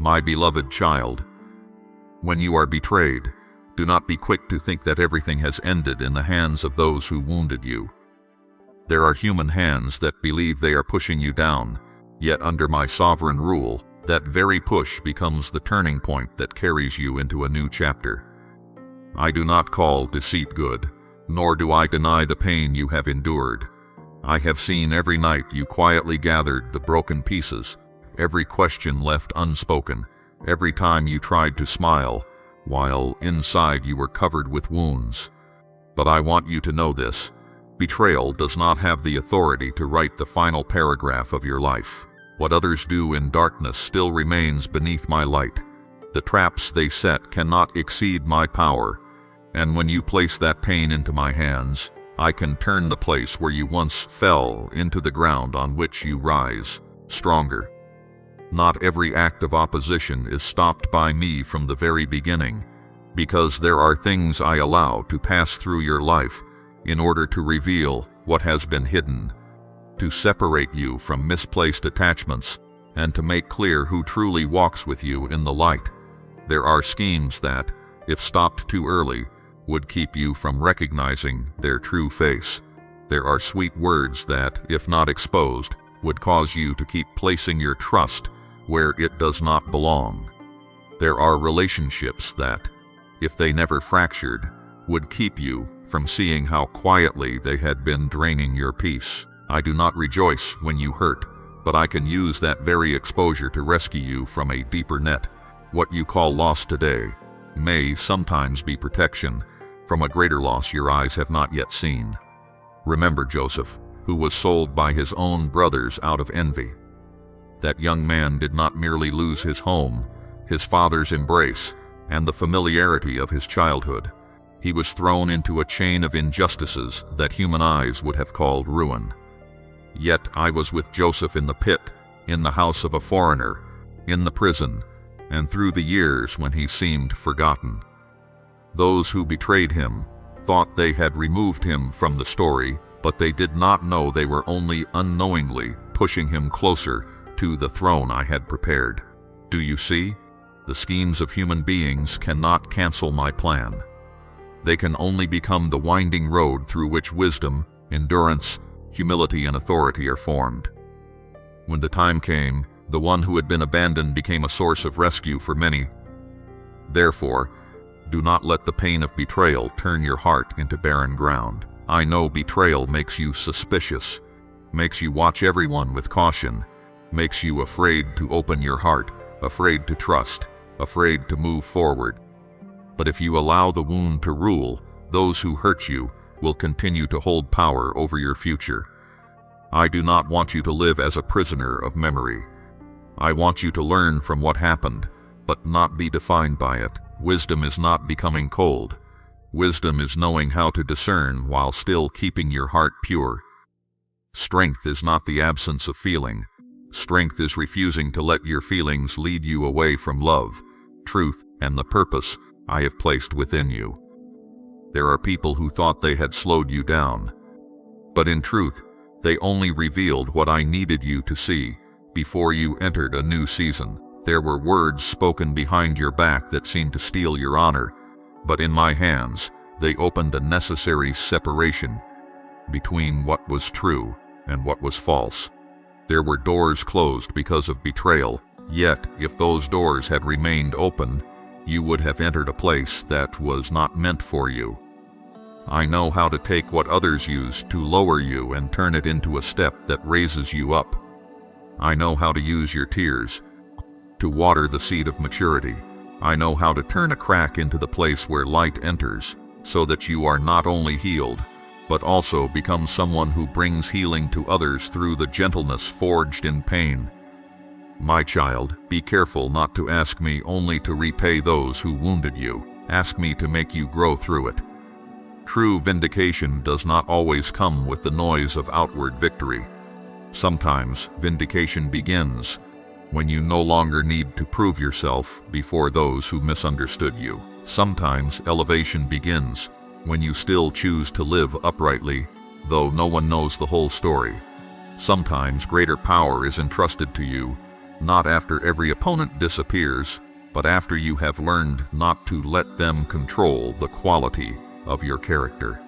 My beloved child, when you are betrayed, do not be quick to think that everything has ended in the hands of those who wounded you. There are human hands that believe they are pushing you down, yet under my sovereign rule, that very push becomes the turning point that carries you into a new chapter. I do not call deceit good, nor do I deny the pain you have endured. I have seen every night you quietly gathered the broken pieces, every question left unspoken, every time you tried to smile, while inside you were covered with wounds. But I want you to know this: betrayal does not have the authority to write the final paragraph of your life. What others do in darkness still remains beneath my light. The traps they set cannot exceed my power, and when you place that pain into my hands, I can turn the place where you once fell into the ground on which you rise, stronger. Not every act of opposition is stopped by me from the very beginning, because there are things I allow to pass through your life in order to reveal what has been hidden, to separate you from misplaced attachments, and to make clear who truly walks with you in the light. There are schemes that, if stopped too early, would keep you from recognizing their true face. There are sweet words that, if not exposed, would cause you to keep placing your trust where it does not belong. There are relationships that, if they never fractured, would keep you from seeing how quietly they had been draining your peace. I do not rejoice when you hurt, but I can use that very exposure to rescue you from a deeper net. What you call loss today may sometimes be protection from a greater loss your eyes have not yet seen. Remember Joseph, who was sold by his own brothers out of envy. That young man did not merely lose his home, his father's embrace, and the familiarity of his childhood. He was thrown into a chain of injustices that human eyes would have called ruin. Yet I was with Joseph in the pit, in the house of a foreigner, in the prison, and through the years when he seemed forgotten. Those who betrayed him thought they had removed him from the story, but they did not know they were only unknowingly pushing him closer to the throne I had prepared. Do you see? The schemes of human beings cannot cancel my plan. They can only become the winding road through which wisdom, endurance, humility, and authority are formed. When the time came, the one who had been abandoned became a source of rescue for many. Therefore, do not let the pain of betrayal turn your heart into barren ground. I know betrayal makes you suspicious, makes you watch everyone with caution, makes you afraid to open your heart, afraid to trust, afraid to move forward. But if you allow the wound to rule, those who hurt you will continue to hold power over your future. I do not want you to live as a prisoner of memory. I want you to learn from what happened, but not be defined by it. Wisdom is not becoming cold. Wisdom is knowing how to discern while still keeping your heart pure. Strength is not the absence of feeling. Strength is refusing to let your feelings lead you away from love, truth, and the purpose I have placed within you. There are people who thought they had slowed you down, but in truth, they only revealed what I needed you to see before you entered a new season. There were words spoken behind your back that seemed to steal your honor, but in my hands, they opened a necessary separation between what was true and what was false. There were doors closed because of betrayal, yet if those doors had remained open, you would have entered a place that was not meant for you. I know how to take what others use to lower you and turn it into a step that raises you up. I know how to use your tears to water the seed of maturity. I know how to turn a crack into the place where light enters, so that you are not only healed, but also become someone who brings healing to others through the gentleness forged in pain. My child, be careful not to ask me only to repay those who wounded you. Ask me to make you grow through it. True vindication does not always come with the noise of outward victory. Sometimes vindication begins when you no longer need to prove yourself before those who misunderstood you. Sometimes elevation begins when you still choose to live uprightly, though no one knows the whole story. Sometimes greater power is entrusted to you Not after every opponent disappears, but after you have learned not to let them control the quality of your character.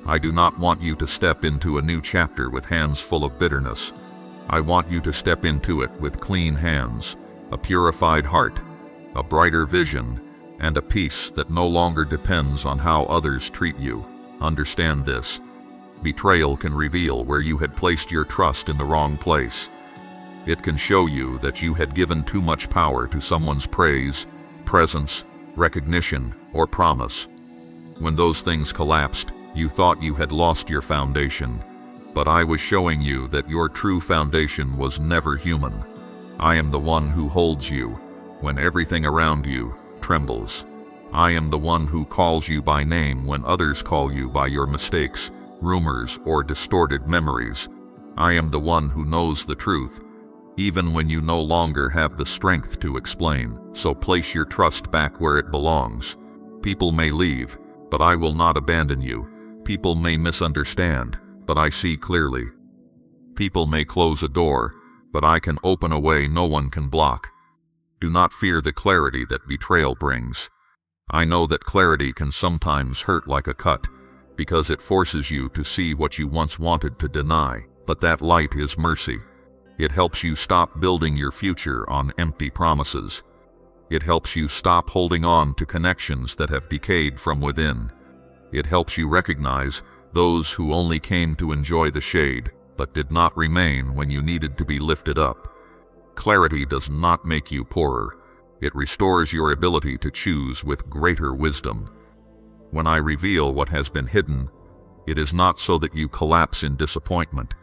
I do not want you to step into a new chapter with hands full of bitterness. I want you to step into it with clean hands, a purified heart, a brighter vision, and a peace that no longer depends on how others treat you. Understand this. Betrayal can reveal where you had placed your trust in the wrong place. It can show you that you had given too much power to someone's praise, presence, recognition, or promise. When those things collapsed, you thought you had lost your foundation, but I was showing you that your true foundation was never human. I am the one who holds you when everything around you trembles. I am the one who calls you by name when others call you by your mistakes, rumors, or distorted memories. I am the one who knows the truth, even when you no longer have the strength to explain. So place your trust back where it belongs. People may leave, but I will not abandon you. People may misunderstand, but I see clearly. People may close a door, but I can open a way no one can block. Do not fear the clarity that betrayal brings. I know that clarity can sometimes hurt like a cut, because it forces you to see what you once wanted to deny, but that light is mercy. It helps you stop building your future on empty promises. It helps you stop holding on to connections that have decayed from within. It helps you recognize those who only came to enjoy the shade, but did not remain when you needed to be lifted up. Clarity does not make you poorer. It restores your ability to choose with greater wisdom. When I reveal what has been hidden, it is not so that you collapse in disappointment,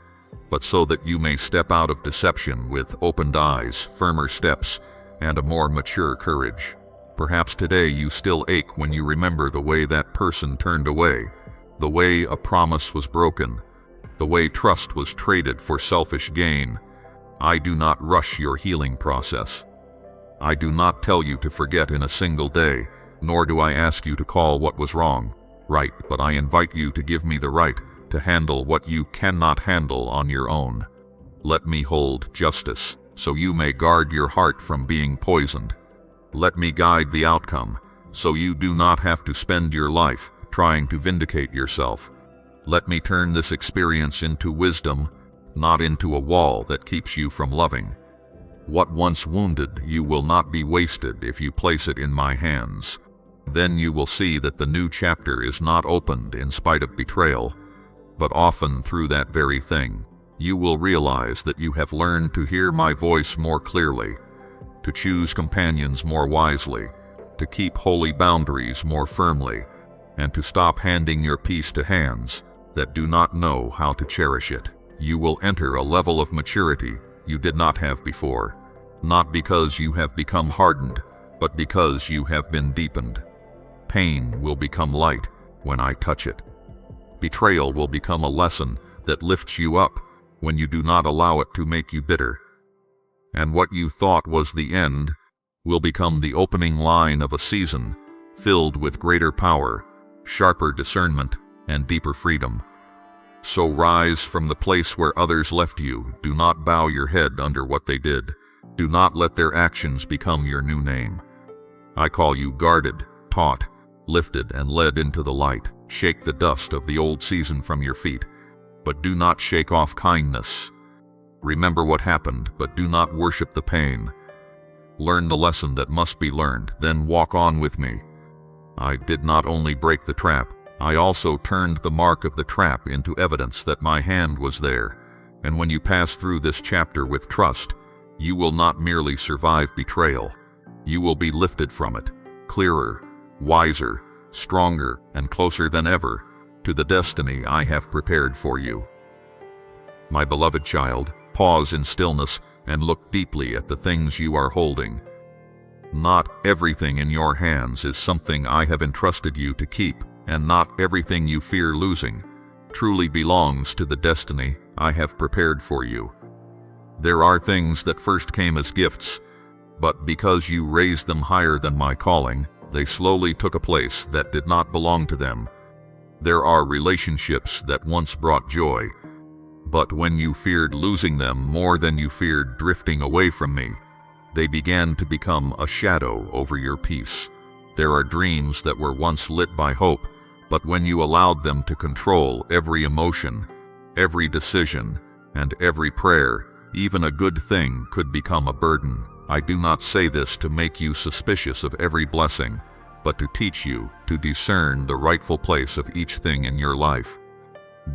but so that you may step out of deception with opened eyes, firmer steps, and a more mature courage. Perhaps today you still ache when you remember the way that person turned away, the way a promise was broken, the way trust was traded for selfish gain. I do not rush your healing process. I do not tell you to forget in a single day, nor do I ask you to call what was wrong right, but I invite you to give me the right to handle what you cannot handle on your own. Let me hold justice, so you may guard your heart from being poisoned. Let me guide the outcome, so you do not have to spend your life trying to vindicate yourself. Let me turn this experience into wisdom, not into a wall that keeps you from loving. What once wounded you will not be wasted if you place it in my hands. Then you will see that the new chapter is not opened in spite of betrayal, but often through that very thing. You will realize that you have learned to hear my voice more clearly, to choose companions more wisely, to keep holy boundaries more firmly, and to stop handing your peace to hands that do not know how to cherish it. You will enter a level of maturity you did not have before, not because you have become hardened, but because you have been deepened. Pain will become light when I touch it. Betrayal will become a lesson that lifts you up when you do not allow it to make you bitter. And what you thought was the end will become the opening line of a season filled with greater power, sharper discernment, and deeper freedom. So rise from the place where others left you. Do not bow your head under what they did. Do not let their actions become your new name. I call you guarded, taught, lifted, and led into the light. Shake the dust of the old season from your feet, but do not shake off kindness. Remember what happened, but do not worship the pain. Learn the lesson that must be learned, then walk on with me. I did not only break the trap, I also turned the mark of the trap into evidence that my hand was there. And when you pass through this chapter with trust, you will not merely survive betrayal. You will be lifted from it, clearer, wiser, stronger, and closer than ever to the destiny I have prepared for you. My beloved child, pause in stillness and look deeply at the things you are holding. Not everything in your hands is something I have entrusted you to keep, and not everything you fear losing truly belongs to the destiny I have prepared for you. There are things that first came as gifts, but because you raised them higher than my calling, they slowly took a place that did not belong to them. There are relationships that once brought joy, But when you feared losing them more than you feared drifting away from me, they began to become a shadow over your peace. There are dreams that were once lit by hope, but when you allowed them to control every emotion, every decision, and every prayer, even a good thing could become a burden. I do not say this to make you suspicious of every blessing, but to teach you to discern the rightful place of each thing in your life.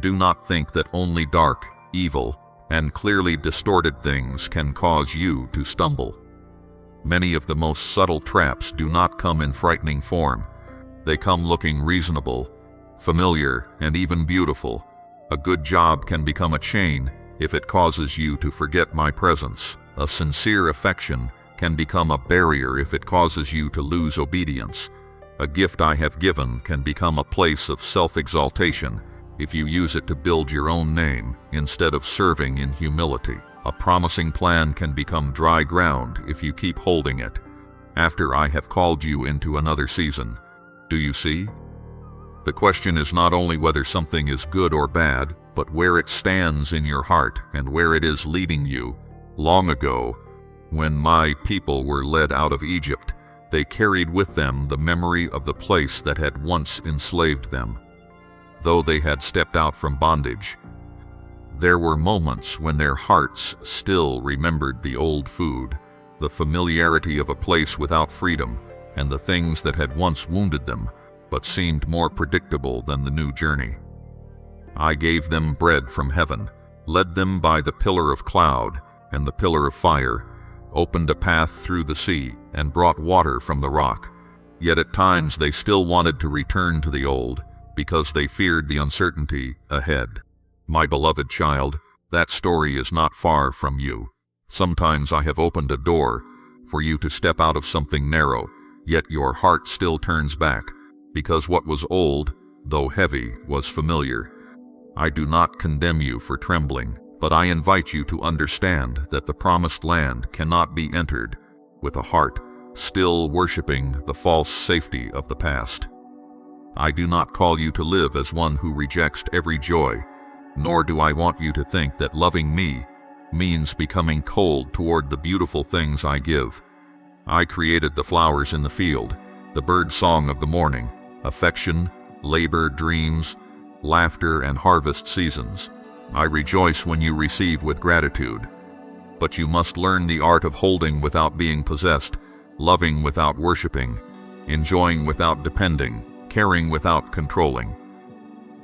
Do not think that only dark, evil, and clearly distorted things can cause you to stumble. Many of the most subtle traps do not come in frightening form. They come looking reasonable, familiar, and even beautiful. A good job can become a chain if it causes you to forget my presence. A sincere affection can become a barrier if it causes you to lose obedience. A gift I have given can become a place of self-exaltation if you use it to build your own name instead of serving in humility. A promising plan can become dry ground if you keep holding it after I have called you into another season. Do you see? The question is not only whether something is good or bad, but where it stands in your heart and where it is leading you. Long ago, when my people were led out of Egypt, they carried with them the memory of the place that had once enslaved them. Though they had stepped out from bondage, there were moments when their hearts still remembered the old food, the familiarity of a place without freedom, and the things that had once wounded them, but seemed more predictable than the new journey. I gave them bread from heaven, led them by the pillar of cloud and the pillar of fire, opened a path through the sea, and brought water from the rock. Yet at times they still wanted to return to the old, because they feared the uncertainty ahead. My beloved child, that story is not far from you. Sometimes I have opened a door for you to step out of something narrow, yet your heart still turns back, because what was old, though heavy, was familiar. I do not condemn you for trembling, but I invite you to understand that the promised land cannot be entered with a heart still worshiping the false safety of the past. I do not call you to live as one who rejects every joy, nor do I want you to think that loving me means becoming cold toward the beautiful things I give. I created the flowers in the field, the bird song of the morning, affection, labor, dreams, laughter, and harvest seasons. I rejoice when you receive with gratitude. But you must learn the art of holding without being possessed, loving without worshiping, enjoying without depending, caring without controlling.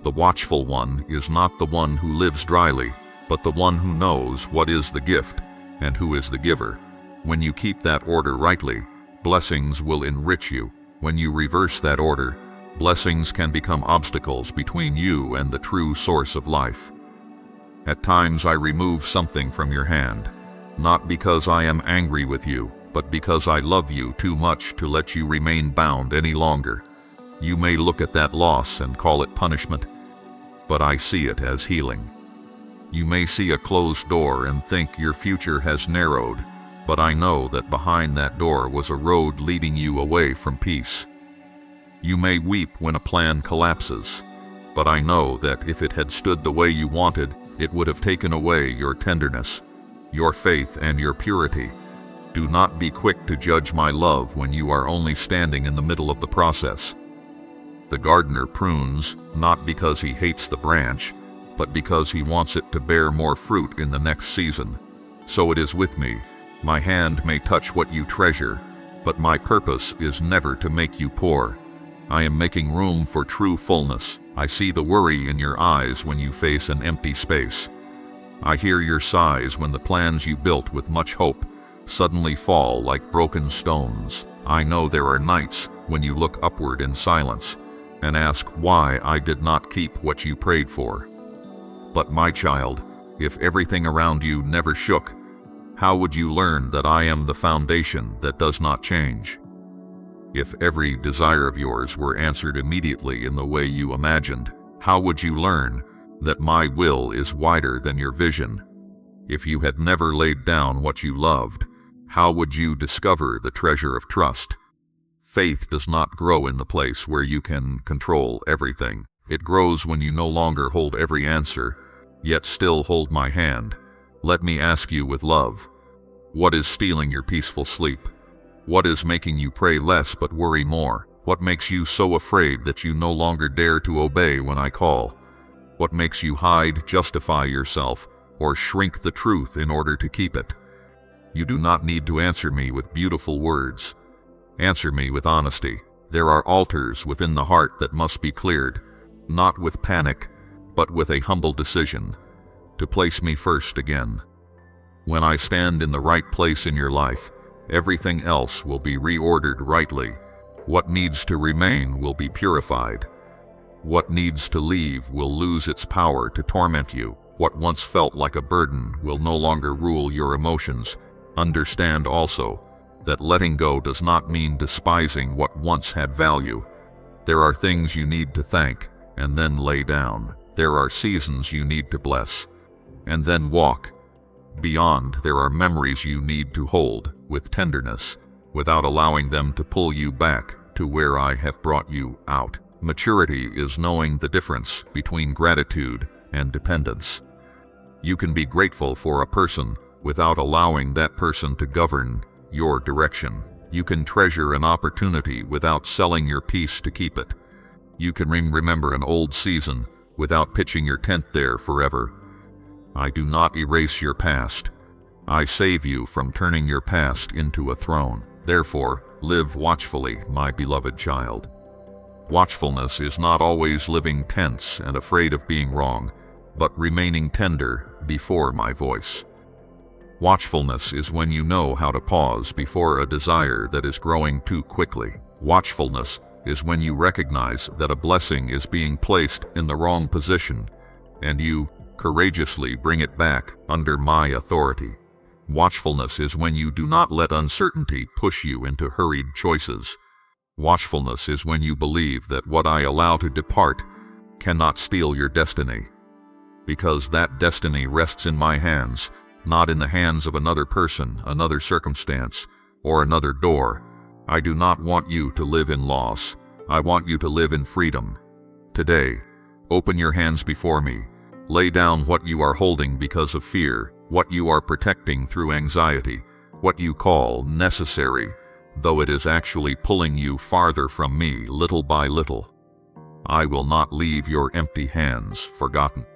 The watchful one is not the one who lives dryly, but the one who knows what is the gift and who is the giver. When you keep that order rightly, blessings will enrich you. When you reverse that order, blessings can become obstacles between you and the true source of life. At times I remove something from your hand, not because I am angry with you, but because I love you too much to let you remain bound any longer. You may look at that loss and call it punishment, but I see it as healing. You may see a closed door and think your future has narrowed, but I know that behind that door was a road leading you away from peace. You may weep when a plan collapses, but I know that if it had stood the way you wanted, it would have taken away your tenderness, your faith, and your purity. Do not be quick to judge my love when you are only standing in the middle of the process. The gardener prunes, not because he hates the branch, but because he wants it to bear more fruit in the next season. So it is with me. My hand may touch what you treasure, but my purpose is never to make you poor. I am making room for true fullness. I see the worry in your eyes when you face an empty space. I hear your sighs when the plans you built with much hope suddenly fall like broken stones. I know there are nights when you look upward in silence and ask why I did not keep what you prayed for. But my child, if everything around you never shook, how would you learn that I am the foundation that does not change? If every desire of yours were answered immediately in the way you imagined, how would you learn that my will is wider than your vision? If you had never laid down what you loved, how would you discover the treasure of trust? Faith does not grow in the place where you can control everything. It grows when you no longer hold every answer, yet still hold my hand. Let me ask you with love, what is stealing your peaceful sleep? What is making you pray less but worry more? What makes you so afraid that you no longer dare to obey when I call? What makes you hide, justify yourself, or shrink the truth in order to keep it? You do not need to answer me with beautiful words. Answer me with honesty. There are altars within the heart that must be cleared, not with panic, but with a humble decision, to place me first again. When I stand in the right place in your life, everything else will be reordered rightly. What needs to remain will be purified. What needs to leave will lose its power to torment you. What once felt like a burden will no longer rule your emotions. Understand also that letting go does not mean despising what once had value. There are things you need to thank and then lay down. There are seasons you need to bless and then walk. Beyond, there are memories you need to hold with tenderness, without allowing them to pull you back to where I have brought you out. Maturity is knowing the difference between gratitude and dependence. You can be grateful for a person without allowing that person to govern your direction. You can treasure an opportunity without selling your peace to keep it. You can remember an old season without pitching your tent there forever. I do not erase your past. I save you from turning your past into a throne. Therefore, live watchfully, my beloved child. Watchfulness is not always living tense and afraid of being wrong, but remaining tender before my voice. Watchfulness is when you know how to pause before a desire that is growing too quickly. Watchfulness is when you recognize that a blessing is being placed in the wrong position, and you courageously bring it back under my authority. Watchfulness is when you do not let uncertainty push you into hurried choices. Watchfulness is when you believe that what I allow to depart cannot steal your destiny, because that destiny rests in my hands, not in the hands of another person, another circumstance, or another door. I do not want you to live in loss. I want you to live in freedom. Today, open your hands before me. Lay down what you are holding because of fear, what you are protecting through anxiety, what you call necessary, though it is actually pulling you farther from me little by little. I will not leave your empty hands forgotten.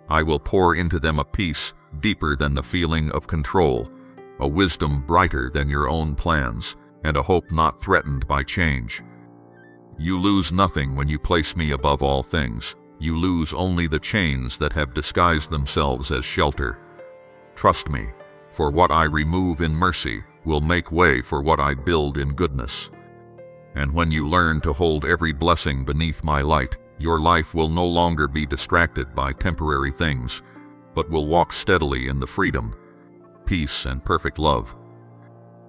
I will pour into them a peace deeper than the feeling of control, a wisdom brighter than your own plans, and a hope not threatened by change. You lose nothing when you place me above all things. You lose only the chains that have disguised themselves as shelter. Trust me, for what I remove in mercy will make way for what I build in goodness. And when you learn to hold every blessing beneath my light, your life will no longer be distracted by temporary things, but will walk steadily in the freedom, peace, and perfect love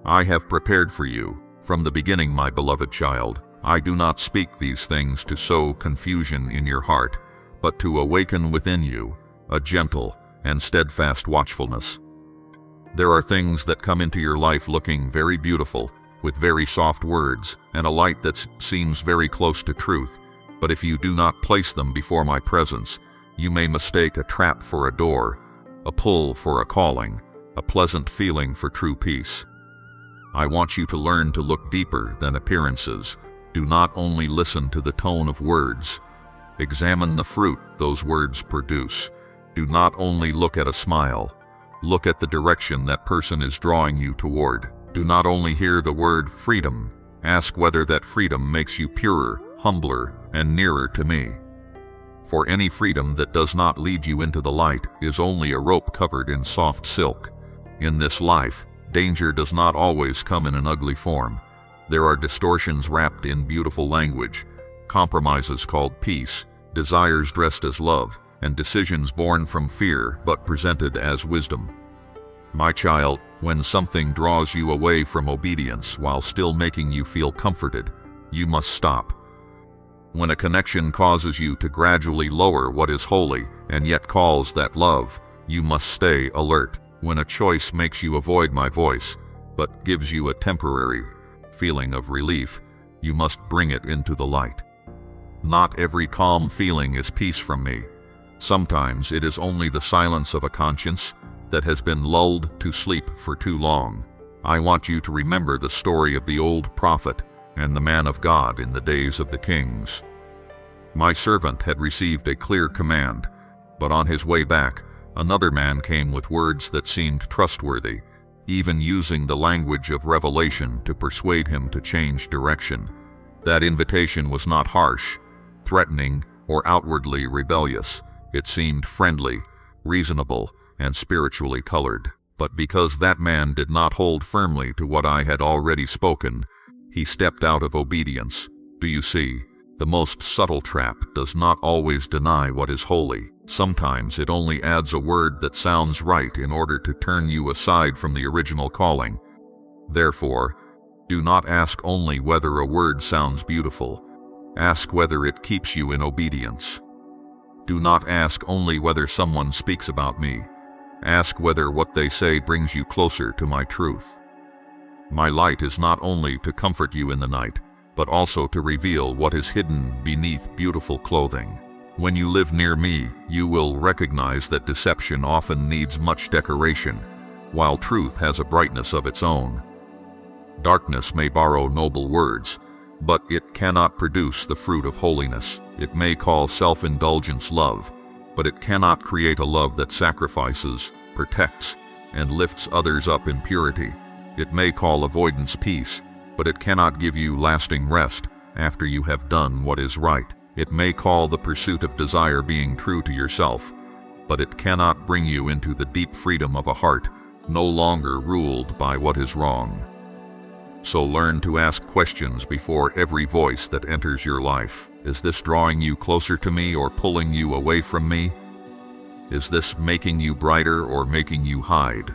I have prepared for you from the beginning, my beloved child. I do not speak these things to sow confusion in your heart, but to awaken within you a gentle and steadfast watchfulness. There are things that come into your life looking very beautiful, with very soft words and a light that seems very close to truth, but if you do not place them before my presence, you may mistake a trap for a door, a pull for a calling, a pleasant feeling for true peace. I want you to learn to look deeper than appearances. Do not only listen to the tone of words. Examine the fruit those words produce. Do not only look at a smile. Look at the direction that person is drawing you toward. Do not only hear the word freedom. Ask whether that freedom makes you purer, humbler, and nearer to me. For any freedom that does not lead you into the light is only a rope covered in soft silk. In this life, danger does not always come in an ugly form. There are distortions wrapped in beautiful language, compromises called peace, desires dressed as love, and decisions born from fear but presented as wisdom. My child, when something draws you away from obedience while still making you feel comforted, you must stop. When a connection causes you to gradually lower what is holy and yet calls that love, you must stay alert. When a choice makes you avoid my voice, but gives you a temporary feeling of relief, you must bring it into the light. Not every calm feeling is peace from me. Sometimes it is only the silence of a conscience that has been lulled to sleep for too long. I want you to remember the story of the old prophet and the man of God in the days of the kings. My servant had received a clear command, but on his way back, another man came with words that seemed trustworthy, even using the language of revelation to persuade him to change direction. That invitation was not harsh, threatening, or outwardly rebellious. It seemed friendly, reasonable, and spiritually colored. But because that man did not hold firmly to what I had already spoken, he stepped out of obedience. Do you see? The most subtle trap does not always deny what is holy. Sometimes it only adds a word that sounds right in order to turn you aside from the original calling. Therefore, do not ask only whether a word sounds beautiful. Ask whether it keeps you in obedience. Do not ask only whether someone speaks about me. Ask whether what they say brings you closer to my truth. My light is not only to comfort you in the night, but also to reveal what is hidden beneath beautiful clothing. When you live near me, you will recognize that deception often needs much decoration, while truth has a brightness of its own. Darkness may borrow noble words, but it cannot produce the fruit of holiness. It may call self-indulgence love, but it cannot create a love that sacrifices, protects, and lifts others up in purity. It may call avoidance peace, but it cannot give you lasting rest after you have done what is right. It may call the pursuit of desire being true to yourself, but it cannot bring you into the deep freedom of a heart no longer ruled by what is wrong. So learn to ask questions before every voice that enters your life. Is this drawing you closer to me or pulling you away from me? Is this making you brighter or making you hide?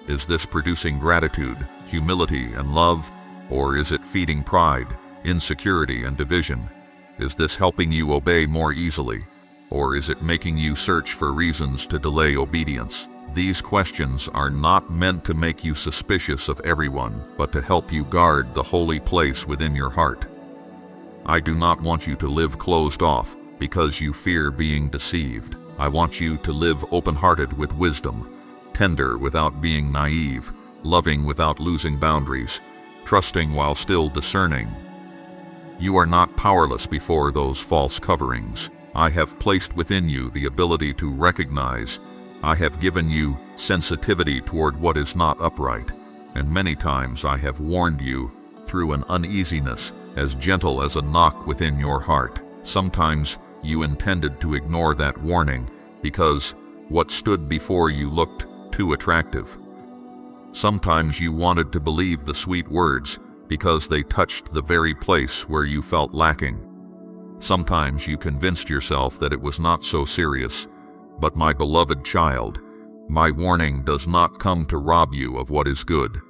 Is this producing gratitude, humility, and love, or is it feeding pride, insecurity, and division? Is this helping you obey more easily, or is it making you search for reasons to delay obedience? These questions are not meant to make you suspicious of everyone, but to help you guard the holy place within your heart. I do not want you to live closed off because you fear being deceived. I want you to live open-hearted with wisdom, tender without being naive, loving without losing boundaries, trusting while still discerning. You are not powerless before those false coverings. I have placed within you the ability to recognize. I have given you sensitivity toward what is not upright, and many times I have warned you through an uneasiness as gentle as a knock within your heart. Sometimes you intended to ignore that warning because what stood before you looked too attractive. Sometimes you wanted to believe the sweet words because they touched the very place where you felt lacking. Sometimes you convinced yourself that it was not so serious. But my beloved child, my warning does not come to rob you of what is good.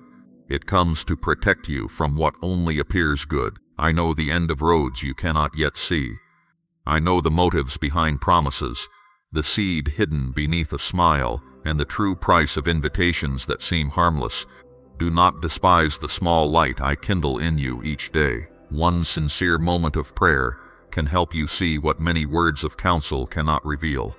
It comes to protect you from what only appears good. I know the end of roads you cannot yet see. I know the motives behind promises, the seed hidden beneath a smile, and the true price of invitations that seem harmless. Do not despise the small light I kindle in you each day. One sincere moment of prayer can help you see what many words of counsel cannot reveal.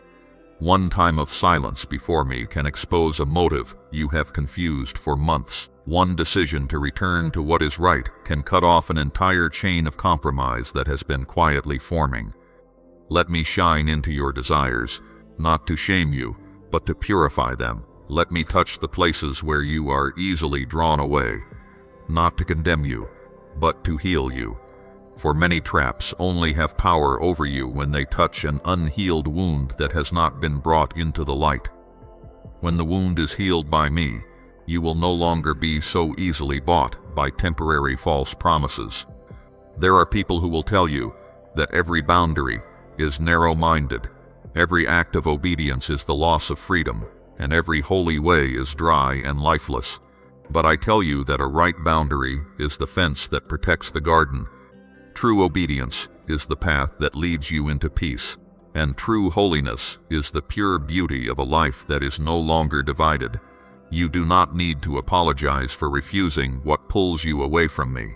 One time of silence before me can expose a motive you have confused for months. One decision to return to what is right can cut off an entire chain of compromise that has been quietly forming. Let me shine into your desires, not to shame you, but to purify them. Let me touch the places where you are easily drawn away, not to condemn you, but to heal you. For many traps only have power over you when they touch an unhealed wound that has not been brought into the light. When the wound is healed by me, you will no longer be so easily bought by temporary false promises. There are people who will tell you that every boundary is narrow-minded, every act of obedience is the loss of freedom, and every holy way is dry and lifeless. But I tell you that a right boundary is the fence that protects the garden. True obedience is the path that leads you into peace, and true holiness is the pure beauty of a life that is no longer divided. You do not need to apologize for refusing what pulls you away from me.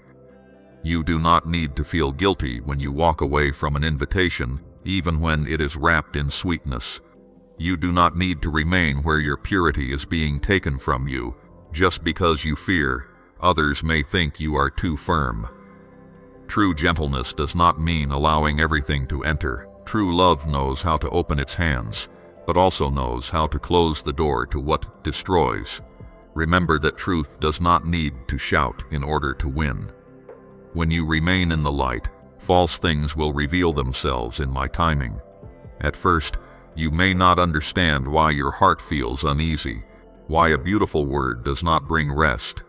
You do not need to feel guilty when you walk away from an invitation even when it is wrapped in sweetness. You do not need to remain where your purity is being taken from you, just because you fear others may think you are too firm. True gentleness does not mean allowing everything to enter. True love knows how to open its hands, but also knows how to close the door to what destroys. Remember that truth does not need to shout in order to win. When you remain in the light, false things will reveal themselves in my timing. At first, you may not understand why your heart feels uneasy, why a beautiful word does not bring rest,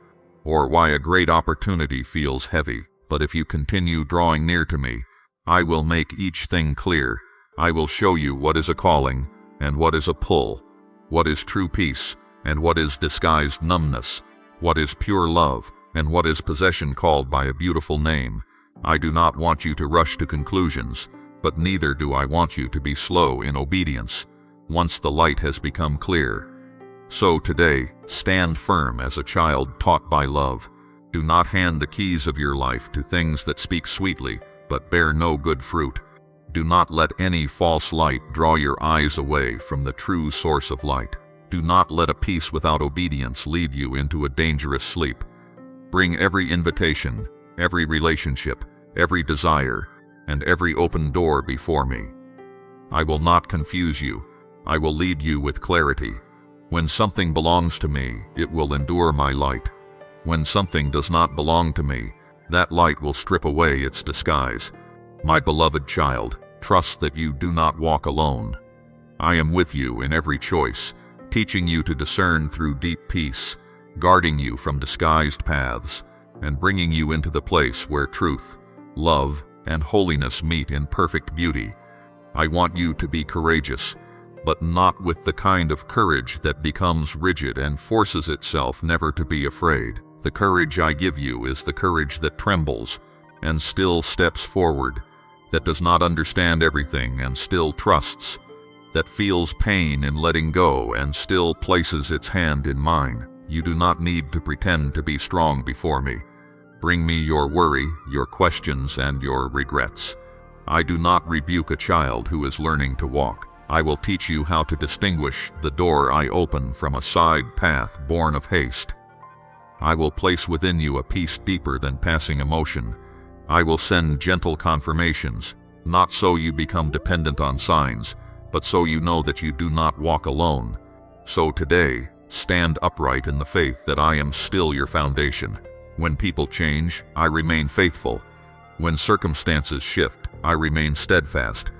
or why a great opportunity feels heavy. But if you continue drawing near to me, I will make each thing clear. I will show you what is a calling and what is a pull, what is true peace and what is disguised numbness, what is pure love and what is possession called by a beautiful name. I do not want you to rush to conclusions, but neither do I want you to be slow in obedience once the light has become clear. So today, stand firm as a child taught by love. Do not hand the keys of your life to things that speak sweetly, but bear no good fruit. Do not let any false light draw your eyes away from the true source of light. Do not let a peace without obedience lead you into a dangerous sleep. Bring every invitation, every relationship, every desire, and every open door before me. I will not confuse you. I will lead you with clarity. When something belongs to me, it will endure my light. When something does not belong to me, that light will strip away its disguise. My beloved child, trust that you do not walk alone. I am with you in every choice, teaching you to discern through deep peace, guarding you from disguised paths, and bringing you into the place where truth, love, and holiness meet in perfect beauty. I want you to be courageous, but not with the kind of courage that becomes rigid and forces itself never to be afraid. The courage I give you is the courage that trembles and still steps forward, that does not understand everything and still trusts, that feels pain in letting go and still places its hand in mine. You do not need to pretend to be strong before me. Bring me your worry, your questions, and your regrets. I do not rebuke a child who is learning to walk. I will teach you how to distinguish the door I open from a side path born of haste. I will place within you a peace deeper than passing emotion. I will send gentle confirmations, not so you become dependent on signs, but so you know that you do not walk alone. So today, stand upright in the faith that I am still your foundation. When people change, I remain faithful. When circumstances shift, I remain steadfast.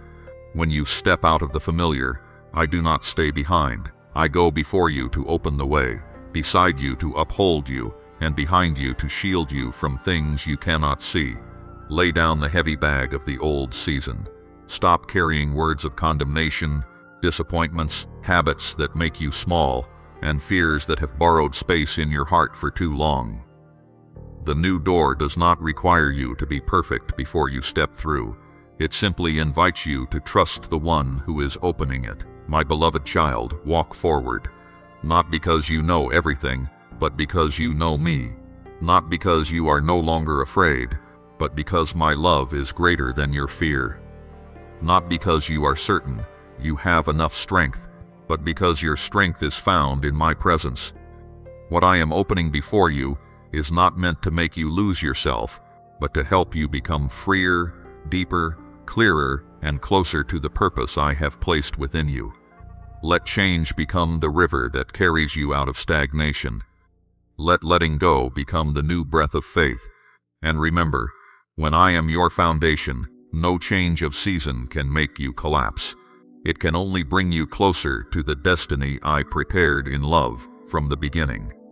When you step out of the familiar, I do not stay behind. I go before you to open the way, beside you to uphold you, and behind you to shield you from things you cannot see. Lay down the heavy bag of the old season. Stop carrying words of condemnation, disappointments, habits that make you small, and fears that have borrowed space in your heart for too long. The new door does not require you to be perfect before you step through. It simply invites you to trust the one who is opening it. My beloved child, walk forward. Not because you know everything, but because you know me. Not because you are no longer afraid, but because my love is greater than your fear. Not because you are certain you have enough strength, but because your strength is found in my presence. What I am opening before you is not meant to make you lose yourself, but to help you become freer, deeper, clearer, and closer to the purpose I have placed within you. Let change become the river that carries you out of stagnation. Let letting go become the new breath of faith. And remember, when I am your foundation, no change of season can make you collapse. It can only bring you closer to the destiny I prepared in love from the beginning.